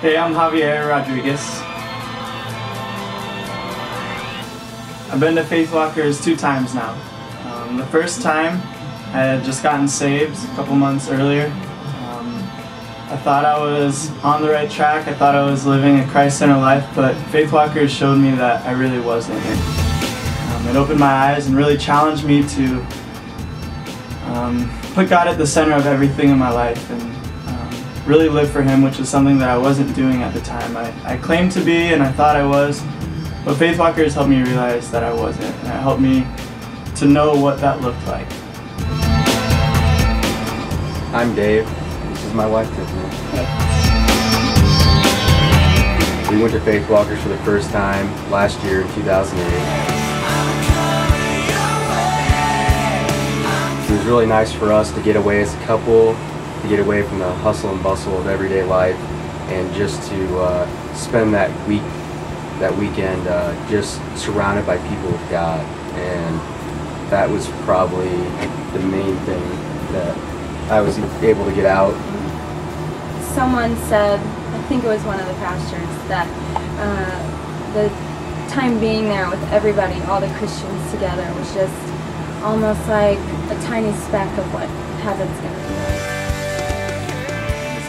Hey, I'm Javier Rodriguez. I've been to Faith Walkers 2 times now. The first time, I had just gotten saved a couple months earlier. I thought I was on the right track. I thought I was living a Christ-centered life, but Faith Walkers showed me that I really wasn't. It opened my eyes and really challenged me to put God at the center of everything in my life and really live for Him, which is something that I wasn't doing at the time. I claimed to be and I thought I was, but Faith Walkers helped me realize that I wasn't, and it helped me to know what that looked like. I'm Dave. This is my wife, Tiffany. We went to Faith Walkers for the first time last year in 2008. It was really nice for us to get away as a couple, to get away from the hustle and bustle of everyday life, and just to spend that weekend just surrounded by people with God. And that was probably the main thing that I was able to get out. Someone said, I think it was one of the pastors, that the time being there with everybody, all the Christians together, was just almost like a tiny speck of what heaven's going to be like.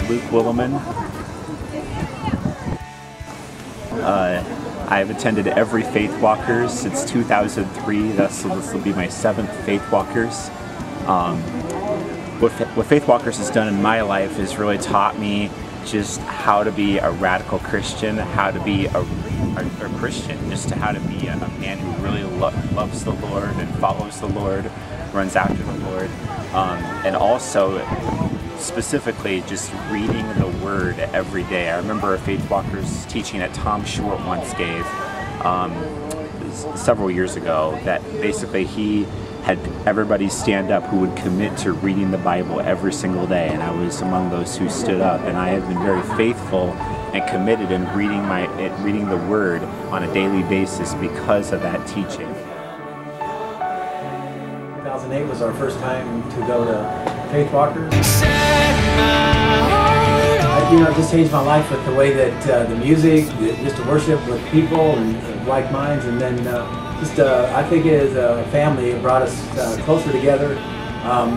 Luke Williman. I've attended every Faith Walkers since 2003, so this will be my 7th Faith Walkers. What Faith Walkers has done in my life has really taught me just how to be a radical Christian, how to be a Christian, just to how to be a man who really loves the Lord and follows the Lord, runs after the Lord, and also specifically just reading the Word every day. I remember a Faith Walkers teaching that Tom Short once gave several years ago, that basically he had everybody stand up who would commit to reading the Bible every single day, and I was among those who stood up, and I have been very faithful and committed in reading the Word on a daily basis because of that teaching. 2008 was our first time to go to Faith Walkers. It just changed my life with the way that the music, just to worship with people and like minds, and then I think as a family it brought us closer together.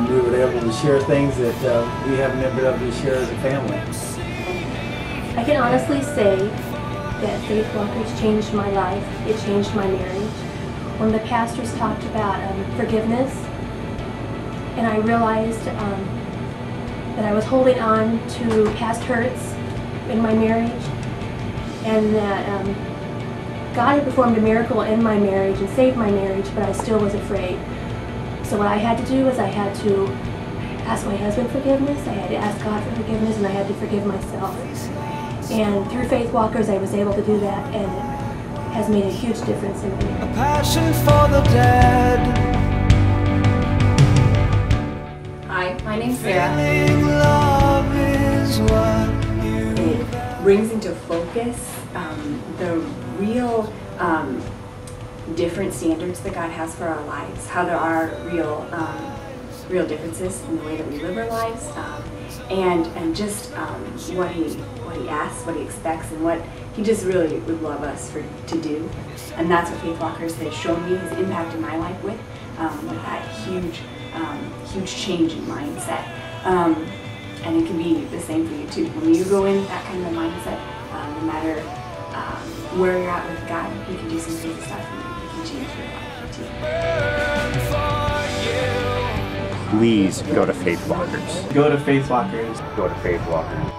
We were able to share things that we haven't been able to share as a family. I can honestly say that Faith Walkers changed my life. It changed my marriage. When the pastors talked about forgiveness, and I realized that I was holding on to past hurts in my marriage, and that God had performed a miracle in my marriage and saved my marriage, but I still was afraid. So what I had to do was I had to ask my husband forgiveness, I had to ask God for forgiveness, and I had to forgive myself. And through Faith Walkers I was able to do that, and it has made a huge difference in me. A passion for the dead. Hi, my name's Sarah. Love is what It brings into focus the real different standards that God has for our lives, how there are real differences in the way that we live our lives, and just what he asks, what he expects, and what he just really would love us to do. And that's what Faith Walkers has shown me, his impact in my life with that huge change in mindset. And it can be the same for you too. When you go in that kind of a mindset, no matter where you're at with God, He can do some crazy stuff and He can change your life too. Please go to Faith Walkers. Go to Faith Walkers. Go to Faith Walkers.